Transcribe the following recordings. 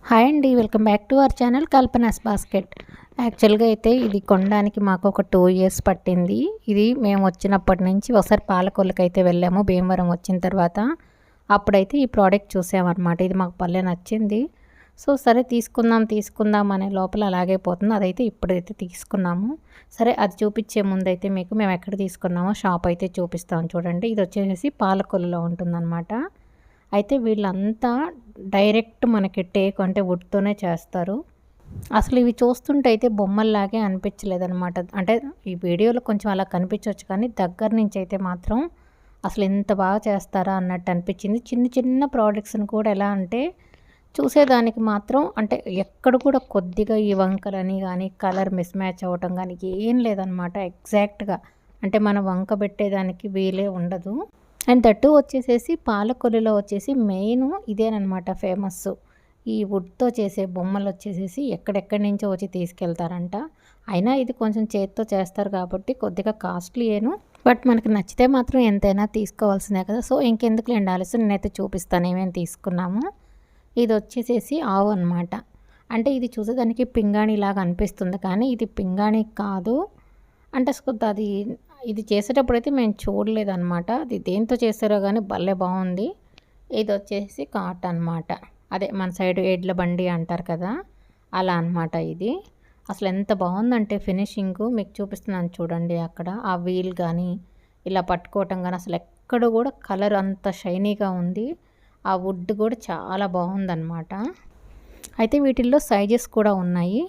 Hi అండి, welcome back to our channel Kalpana's basket. యాక్చువల్గా అయితే ఇది కొనడానికి మాకు ఒక 2 years పట్టింది. ఇది మేము వచ్చినప్పటి నుంచి ఒకసారి పాలకొల్లుకి అయితే వెళ్ళాము భీమవరం వచ్చిన తర్వాత. అప్పుడైతే ఈ ప్రోడక్ట్ చూసామన్నమాట. ఇది మాకు భలే నచ్చింది. సో సరే తీసుకుందాం అనే లోపల అలాగే పోతుంది. అదైతే ఇప్పుడైతే తీసుకున్నాము. సరే అది చూపించే ముందైతే మీకు మేము ఎక్కడ తీసుకున్నామో షాప్ అయితే చూపిస్తాము చూడండి. ఇది వచ్చేసి పాలకొల్లులో ఉంటుందన్నమాట. అయితే వీళ్ళంతా డైరెక్ట్ మనకి టేక్ అంటే వుడ్తోనే చేస్తారు. అసలు ఇవి చూస్తుంటే అయితే బొమ్మల్లాగే అనిపించలేదన్నమాట. అంటే ఈ వీడియోలో కొంచెం అలా కనిపించవచ్చు, కానీ దగ్గర నుంచి అయితే మాత్రం అసలు ఎంత బాగా చేస్తారా అన్నట్టు అనిపించింది. చిన్న ప్రోడక్ట్స్ని కూడా ఎలా అంటే చూసేదానికి మాత్రం అంటే ఎక్కడ కూడా కొద్దిగా ఈ వంకలని కానీ కలర్ మిస్ మ్యాచ్ అవ్వటం కానీ ఏం లేదనమాట. ఎగ్జాక్ట్గా అంటే మనం వంక పెట్టేదానికి వీలే ఉండదు. అండ్ దట్టు వచ్చేసేసి పాలకొల్లులో వచ్చేసి మెయిన్ ఇదేనమాట ఫేమస్. ఈ వుడ్తో చేసే బొమ్మలు వచ్చేసేసి ఎక్కడెక్కడి నుంచో వచ్చి తీసుకెళ్తారంట. అయినా ఇది కొంచెం చేతితో చేస్తారు కాబట్టి కొద్దిగా కాస్ట్లీ ఏను, బట్ మనకి నచ్చితే మాత్రం ఎంతైనా తీసుకోవాల్సిందే కదా. సో ఇంకెందుకు లేండి ఆలస్యం, నేనైతే చూపిస్తాను ఏమేమి తీసుకున్నాము. ఇది వచ్చేసేసి ఆవు అనమాట. అంటే ఇది చూసేదానికి పింగాణి లాగా అనిపిస్తుంది, కానీ ఇది పింగాణి కాదు. అంటే అది ఇది చేసేటప్పుడు అయితే మేము చూడలేదన్నమాట. అది దేంతో చేస్తారో కానీ భలే బాగుంది. ఇది వచ్చేసి కాట్ అనమాట. అదే మన సైడ్ ఎడ్ల బండి అంటారు కదా, అలా అనమాట ఇది. అసలు ఎంత బాగుందంటే ఫినిషింగ్ మీకు చూపిస్తున్నాను చూడండి. అక్కడ ఆ వీల్ కానీ ఇలా పట్టుకోవటం కానీ అసలు ఎక్కడ కూడా కలర్ అంత షైనీగా ఉంది. ఆ వుడ్ కూడా చాలా బాగుందన్నమాట. అయితే వీటిల్లో సైజెస్ కూడా ఉన్నాయి.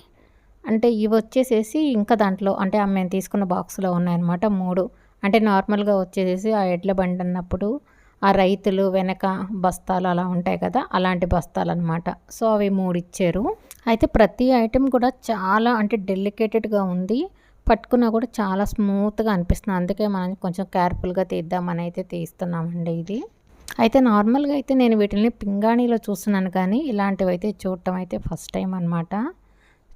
అంటే ఇవి వచ్చేసేసి ఇంకా దాంట్లో అంటే మేము తీసుకున్న బాక్స్లో ఉన్నాయన్నమాట 3. అంటే నార్మల్గా వచ్చేసేసి ఆ ఎడ్ల బండి అన్నప్పుడు ఆ రైతులు వెనక బస్తాలు అలా ఉంటాయి కదా, అలాంటి బస్తాలు అనమాట. సో అవి 3 ఇచ్చారు. అయితే ప్రతి ఐటెం కూడా చాలా అంటే డెలికేటెడ్గా ఉంది. పట్టుకున్నా కూడా చాలా స్మూత్గా అనిపిస్తుంది. అందుకే మనం కొంచెం కేర్ఫుల్గా తీద్దామని అయితే తీస్తున్నామండి ఇది. అయితే నార్మల్గా అయితే నేను వీటిని పింగాణిలో చూస్తున్నాను, కానీ ఇలాంటివి అయితే చూడటం అయితే ఫస్ట్ టైం అనమాట.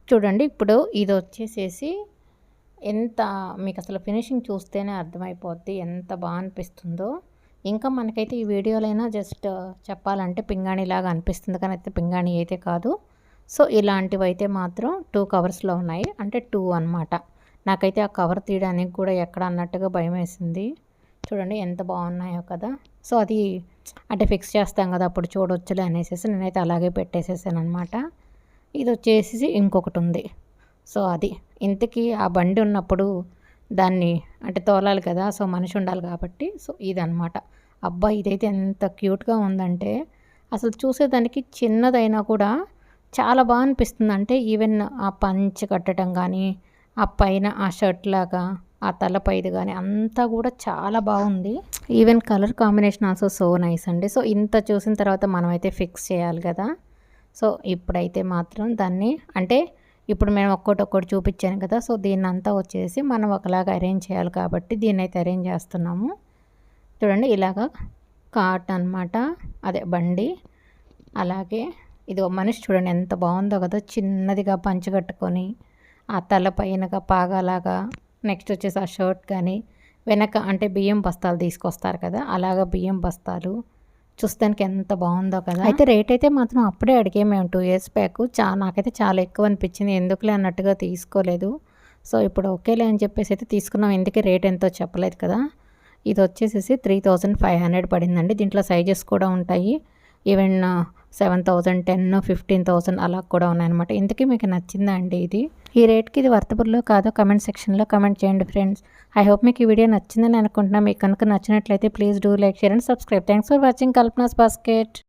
చూడండి ఇప్పుడు ఇది వచ్చేసేసి ఎంత మీకు అసలు ఫినిషింగ్ చూస్తేనే అర్థమైపోద్ది ఎంత బాగా అనిపిస్తుందో. ఇంకా మనకైతే ఈ వీడియోలైనా జస్ట్ చెప్పాలంటే పింగాణిలాగా అనిపిస్తుంది, కానీ అయితే పింగాణి అయితే కాదు. సో ఇలాంటివి అయితే మాత్రం 2 కవర్స్లో ఉన్నాయి, అంటే 2 అనమాట. నాకైతే ఆ కవర్ తీయడానికి కూడా ఎక్కడ అన్నట్టుగా భయం వేసింది. చూడండి ఎంత బాగున్నాయో కదా. సో అది అంటే ఫిక్స్ చేస్తాం కదా అప్పుడు చూడవచ్చులే అనేసి నేనైతే అలాగే పెట్టేసేసాను అనమాట. ఇది వచ్చేసి ఇంకొకటి ఉంది. సో అది ఇంతకీ ఆ బండి ఉన్నప్పుడు దాన్ని అంటే తోలాలి కదా, సో మనిషి ఉండాలి కాబట్టి సో ఇదనమాట. అబ్బా ఇదైతే ఎంత క్యూట్గా ఉందంటే అసలు చూసేదానికి చిన్నదైనా కూడా చాలా బాగా అనిపిస్తుంది. అంటే ఈవెన్ ఆ పంచ్ కట్టడం కానీ ఆ పైన ఆ షర్ట్ లాగా ఆ తలపైది కానీ అంతా కూడా చాలా బాగుంది. Even colour combination also so nice అండి. సో ఇంత చూసిన తర్వాత మనమైతే ఫిక్స్ చేయాలి కదా. సో ఇప్పుడైతే మాత్రం దాన్ని అంటే ఇప్పుడు మేము ఒక్కొక్కటి చూపించాను కదా, సో దీన్నంతా వచ్చేసి మనం ఒకలాగా అరేంజ్ చేయాలి కాబట్టి దీన్ని అయితే అరేంజ్ చేస్తున్నాము. చూడండి ఇలాగా కాట్ అనమాట, అదే బండి. అలాగే ఇది మనిషి చూడండి ఎంత బాగుందో కదా, చిన్నదిగా పంచగట్టుకొని ఆ తల పైనగా పాగాలాగా. నెక్స్ట్ వచ్చేసి ఆ షర్ట్ కానీ వెనక అంటే బియ్యం బస్తాలు తీసుకొస్తారు కదా, అలాగా బియ్యం బస్తాలు చూస్తానికి ఎంత బాగుందో కదా. అయితే రేట్ అయితే మాత్రం అప్పుడే అడిగే మేము 2 years బ్యాక్ నాకైతే చాలా ఎక్కువ అనిపించింది. ఎందుకులే అన్నట్టుగా తీసుకోలేదు. సో ఇప్పుడు ఓకేలే అని చెప్పేసి అయితే తీసుకున్నాం. ఎందుకే రేట్ ఎంతో చెప్పలేదు కదా. ఇది వచ్చేసేసి 3500 పడిందండి. దీంట్లో సైజెస్ కూడా ఉంటాయి. ఈవెన్ 7000, 10, 15,000 అలా కూడా ఉన్నాయన్నమాట. ఇంతకీ మీకు నచ్చిందా అండి ఇది? ఈ రేట్కి ఇది వర్తబుల్లో కాదో కమెంట్ సెక్షన్లో కమెంట్ చేయండి ఫ్రెండ్స్. ఐ హోప్ మీకు ఈ వీడియో నచ్చిందని అనుకుంటున్నా. మీకు కనుక నచ్చినట్లయితే please do like, share and subscribe. Thanks for watching Kalpana's basket.